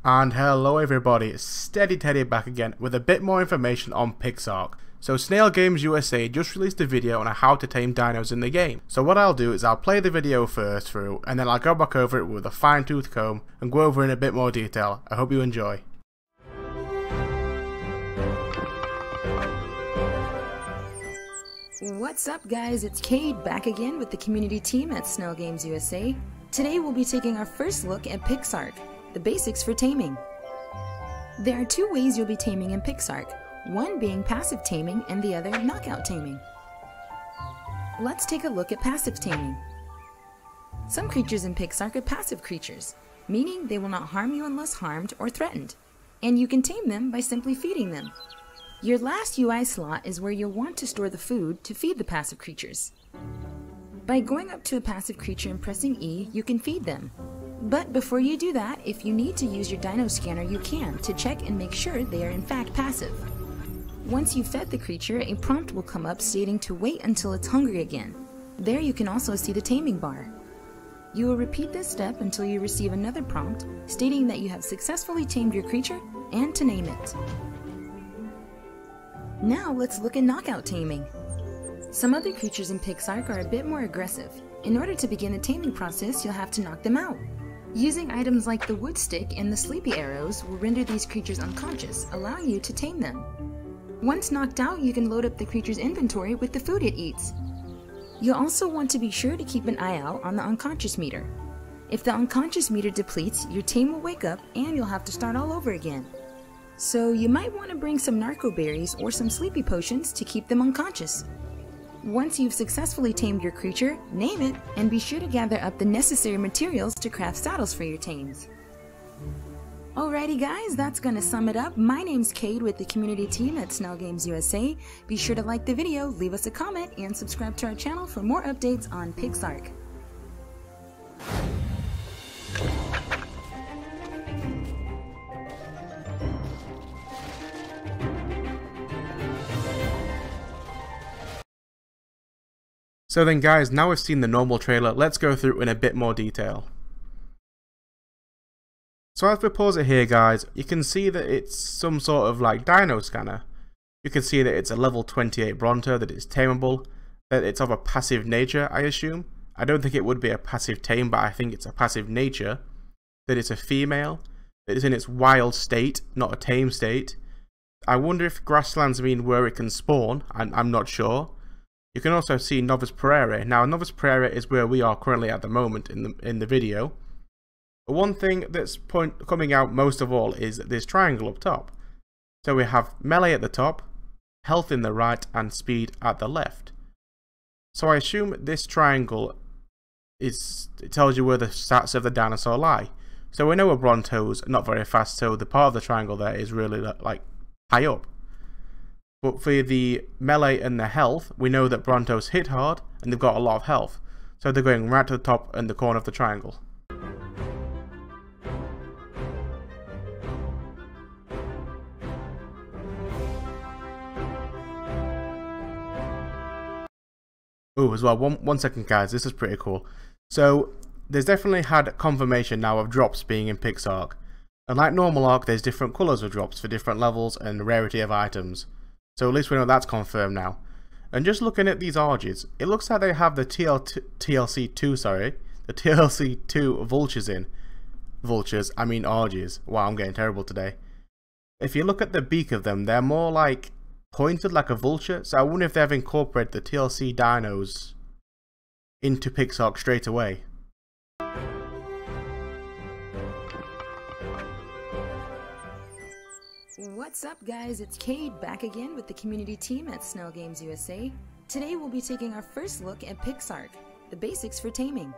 And hello everybody, it's Steady Teddy back again with a bit more information on PixARK. So Snail Games USA just released a video on how to tame dinos in the game. So what I'll do is I'll play the video first through and then I'll go back over it with a fine tooth comb and go over in a bit more detail. I hope you enjoy. What's up guys, it's Cade back again with the community team at Snail Games USA. Today we'll be taking our first look at PixARK, the basics for taming. There are two ways you'll be taming in PixARK, one being passive taming and the other knockout taming. Let's take a look at passive taming. Some creatures in PixARK are passive creatures, meaning they will not harm you unless harmed or threatened, and you can tame them by simply feeding them. Your last UI slot is where you'll want to store the food to feed the passive creatures. By going up to a passive creature and pressing E, you can feed them. But before you do that, if you need to use your dino scanner, you can to check and make sure they are in fact passive. Once you've fed the creature, a prompt will come up stating to wait until it's hungry again. There you can also see the taming bar. You will repeat this step until you receive another prompt stating that you have successfully tamed your creature and to name it. Now let's look at knockout taming. Some other creatures in PixARK are a bit more aggressive. In order to begin the taming process, you'll have to knock them out. Using items like the wood stick and the sleepy arrows will render these creatures unconscious, allowing you to tame them. Once knocked out, you can load up the creature's inventory with the food it eats. You'll also want to be sure to keep an eye out on the unconscious meter. If the unconscious meter depletes, your tame will wake up and you'll have to start all over again. So you might want to bring some narco berries or some sleepy potions to keep them unconscious. Once you've successfully tamed your creature, name it, and be sure to gather up the necessary materials to craft saddles for your tames. Alrighty guys, that's gonna sum it up. My name's Cade with the community team at Snail Games USA. Be sure to like the video, leave us a comment, and subscribe to our channel for more updates on PixARK. So then guys, now we've seen the normal trailer, let's go through in a bit more detail. So as we pause it here guys, you can see that it's some sort of like dino scanner. You can see that it's a level 28 Bronto, that it's tameable, that it's of a passive nature I assume. I don't think it would be a passive tame, but I think it's a passive nature. That it's a female, that it's in its wild state, not a tame state. I wonder if grasslands mean where it can spawn, I'm not sure. You can also see Novice Prairie. Now Novice Prairie is where we are currently at the moment in the video. But one thing that's coming out most of all is this triangle up top. So we have melee at the top, health in the right, and speed at the left. So I assume this triangle it tells you where the stats of the dinosaur lie. So we know a Bronto's not very fast, so the part of the triangle there is really like high up. But for the melee and the health, we know that Brontos hit hard and they've got a lot of health. So they're going right to the top and the corner of the triangle. Oh, as well, one second guys, this is pretty cool. So there's definitely had confirmation now of drops being in PixARK. And like normal Ark, there's different colours of drops for different levels and rarity of items. So at least we know that's confirmed now. And just looking at these Arges, it looks like they have the TLC2 vultures in. Vultures, I mean Arges. Wow, I'm getting terrible today. If you look at the beak of them, they're more like pointed like a vulture. So I wonder if they've incorporated the TLC dinos into PixARK straight away. What's up guys, it's Cade back again with the community team at Snail Games USA. Today we'll be taking our first look at PixARK, the basics for taming.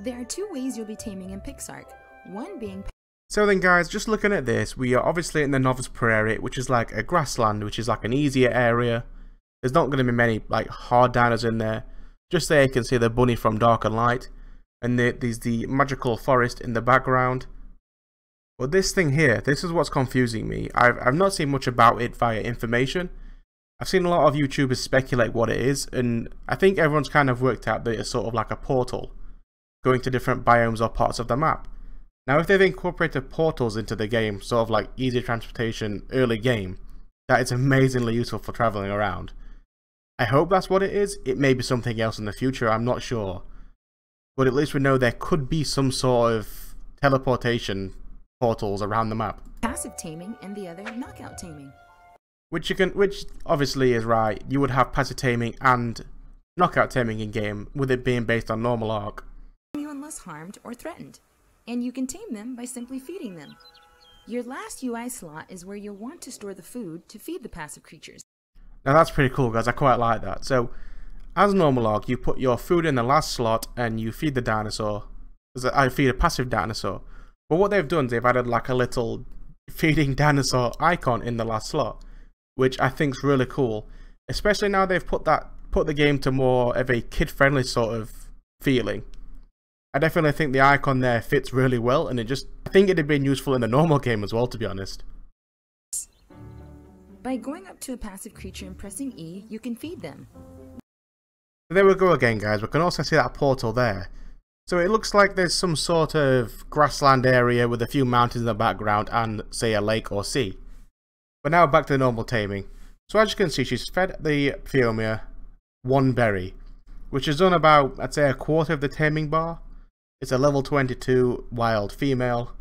There are two ways you'll be taming in PixARK, one being... So then guys, just looking at this, we are obviously in the Novice Prairie, which is like a grassland, which is like an easier area. There's not going to be many like hard dinos in there. Just there you can see the bunny from Dark and Light, and there's the magical forest in the background. But this thing here, this is what's confusing me. I've not seen much about it via information. I've seen a lot of YouTubers speculate what it is, and I think everyone's kind of worked out that it's sort of like a portal, going to different biomes or parts of the map. Now if they've incorporated portals into the game, sort of like easy transportation early game, that is amazingly useful for travelling around. I hope that's what it is. It may be something else in the future, I'm not sure. But at least we know there could be some sort of teleportation portals around the map. Passive taming and the other knockout taming. Which obviously is right. You would have passive taming and knockout taming in game, with it being based on normal Ark. You unless harmed or threatened, and you can tame them by simply feeding them. Your last UI slot is where you'll want to store the food to feed the passive creatures. Now that's pretty cool, guys. I quite like that. So, as normal Ark, you put your food in the last slot and you feed the dinosaur. I feed a passive dinosaur. But what they've done is they've added like a little feeding dinosaur icon in the last slot, which I think is really cool. Especially now they've put the game to more of a kid-friendly sort of feeling. I definitely think the icon there fits really well, and I think it'd have been useful in the normal game as well, to be honest. By going up to a passive creature and pressing E, you can feed them. There we go again, guys. We can also see that portal there. So it looks like there's some sort of grassland area with a few mountains in the background and, say, a lake or sea. But now back to the normal taming. So as you can see, she's fed the Phiomia one berry, which has done about, I'd say, a quarter of the taming bar. It's a level 22 wild female,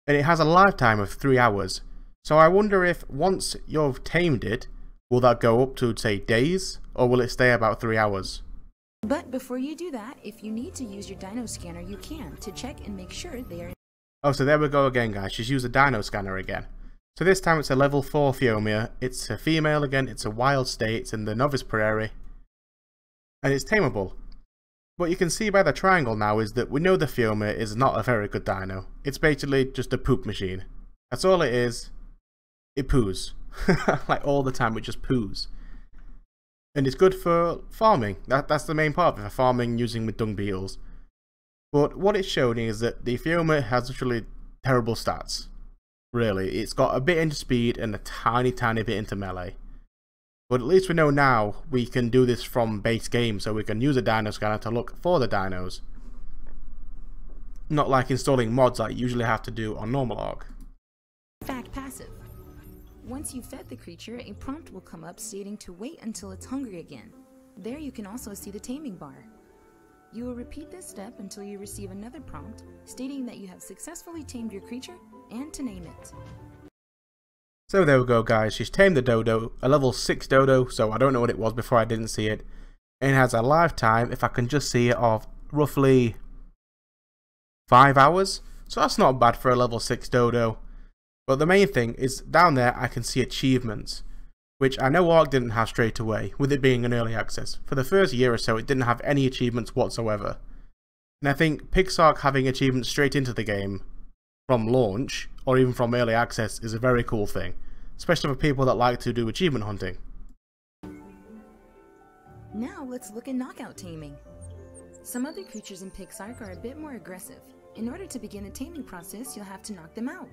and it has a lifetime of 3 hours. So I wonder if once you've tamed it, will that go up to, say, days, or will it stay about 3 hours? But before you do that, if you need to use your dino scanner, you can, to check and make sure they are... Oh, so there we go again, guys. She's used a dino scanner again. So this time it's a level 4 Phiomia. It's a female again, it's a wild state, it's in the Novice Prairie, and it's tameable. What you can see by the triangle now is that we know the Phiomia is not a very good dino. It's basically just a poop machine. That's all it is. It poos. Like all the time, it just poos. And it's good for farming. That's the main part of it, for farming using with dung beetles. But what it's showing is that the Phiomia has literally terrible stats. Really, it's got a bit into speed and a tiny bit into melee. But at least we know now we can do this from base game, so we can use a dino scanner to look for the dinos. Not like installing mods like you usually have to do on normal Ark. Fact passive. Once you've fed the creature, a prompt will come up stating to wait until it's hungry again. There you can also see the taming bar. You will repeat this step until you receive another prompt stating that you have successfully tamed your creature and to name it. So there we go, guys. She's tamed the dodo, a level 6 dodo, so I don't know what it was before I didn't see it. And it has a lifetime, if I can just see it, of roughly 5 hours. So that's not bad for a level 6 dodo. But the main thing is down there I can see achievements, which I know Ark didn't have straight away, with it being an early access. For the first year or so it didn't have any achievements whatsoever. And I think PixARK having achievements straight into the game from launch, or even from early access, is a very cool thing, especially for people that like to do achievement hunting. Now let's look at knockout taming. Some other creatures in PixARK are a bit more aggressive. In order to begin the taming process, you'll have to knock them out.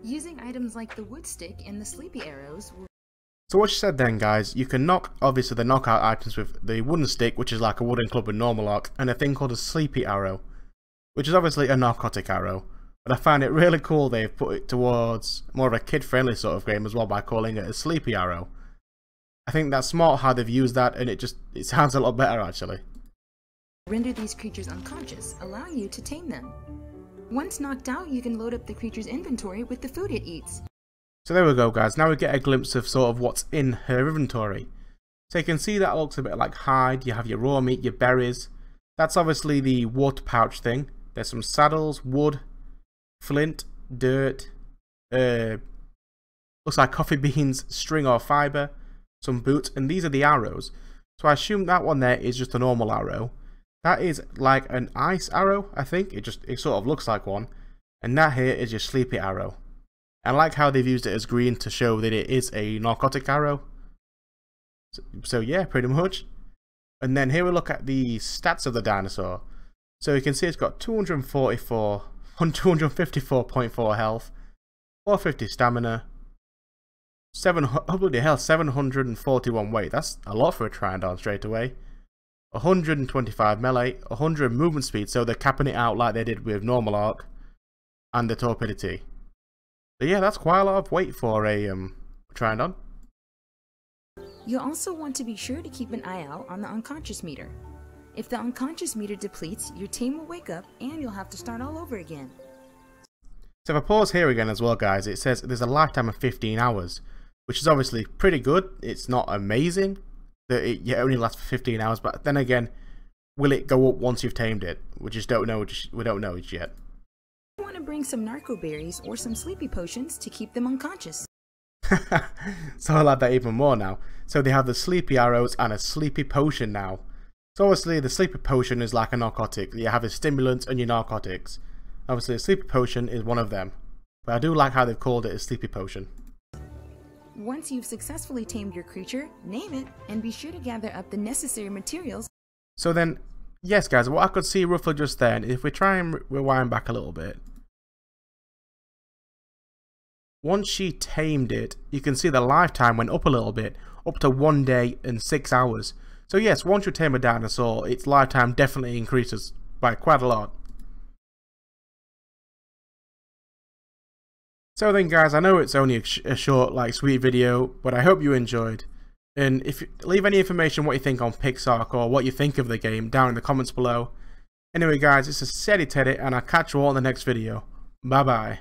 Using items like the wood stick and the sleepy arrows will... So what she said then, guys, you can knock obviously the knockout items with the wooden stick, which is like a wooden club in normal Ark, and a thing called a sleepy arrow, which is obviously a narcotic arrow. But I find it really cool they've put it towards more of a kid-friendly sort of game as well by calling it a sleepy arrow. I think that's smart how they've used that, and it sounds a lot better actually. Render these creatures unconscious, allowing you to tame them. Once knocked out, you can load up the creature's inventory with the food it eats. So there we go, guys. Now we get a glimpse of sort of what's in her inventory. So you can see that looks a bit like hide. You have your raw meat, your berries. That's obviously the water pouch thing. There's some saddles, wood, flint, dirt, looks like coffee beans, string or fibre, some boots, and these are the arrows. So I assume that one there is just a normal arrow. That is like an ice arrow, I think. It sort of looks like one. And that here is your sleepy arrow. I like how they've used it as green to show that it is a narcotic arrow. So yeah, pretty much. And then here we look at the stats of the dinosaur. So you can see it's got 254.4 health, 450 stamina, Holy hell, 741 weight. That's a lot for a Triandon straight away. 125 melee, 100 movement speed, so they're capping it out like they did with normal Ark, and the torpidity. So yeah, that's quite a lot of weight for a Triandon. You'll also want to be sure to keep an eye out on the unconscious meter. If the unconscious meter depletes, your team will wake up and you'll have to start all over again. So if I pause here again as well, guys, it says there's a lifetime of 15 hours, which is obviously pretty good. It's not amazing that it only lasts for 15 hours, but then again, will it go up once you've tamed it? We just don't know. We don't know it yet. You want to bring some narco berries or some sleepy potions to keep them unconscious. So I like that even more now. So they have the sleepy arrows and a sleepy potion now. So obviously the sleepy potion is like a narcotic. You have your stimulants and your narcotics. Obviously a sleepy potion is one of them. But I do like how they've called it a sleepy potion. Once you've successfully tamed your creature, name it and be sure to gather up the necessary materials. So then, yes guys, what I could see roughly just then, if we try and rewind back a little bit. Once she tamed it, you can see the lifetime went up a little bit, up to 1 day and 6 hours. So yes, once you tame a dinosaur, its lifetime definitely increases by quite a lot. So then guys, I know it's only a short, sweet video, but I hope you enjoyed. And if you leave any information what you think on PixARK or what you think of the game down in the comments below. Anyway guys, this is Teddy, and I'll catch you all in the next video. Bye bye.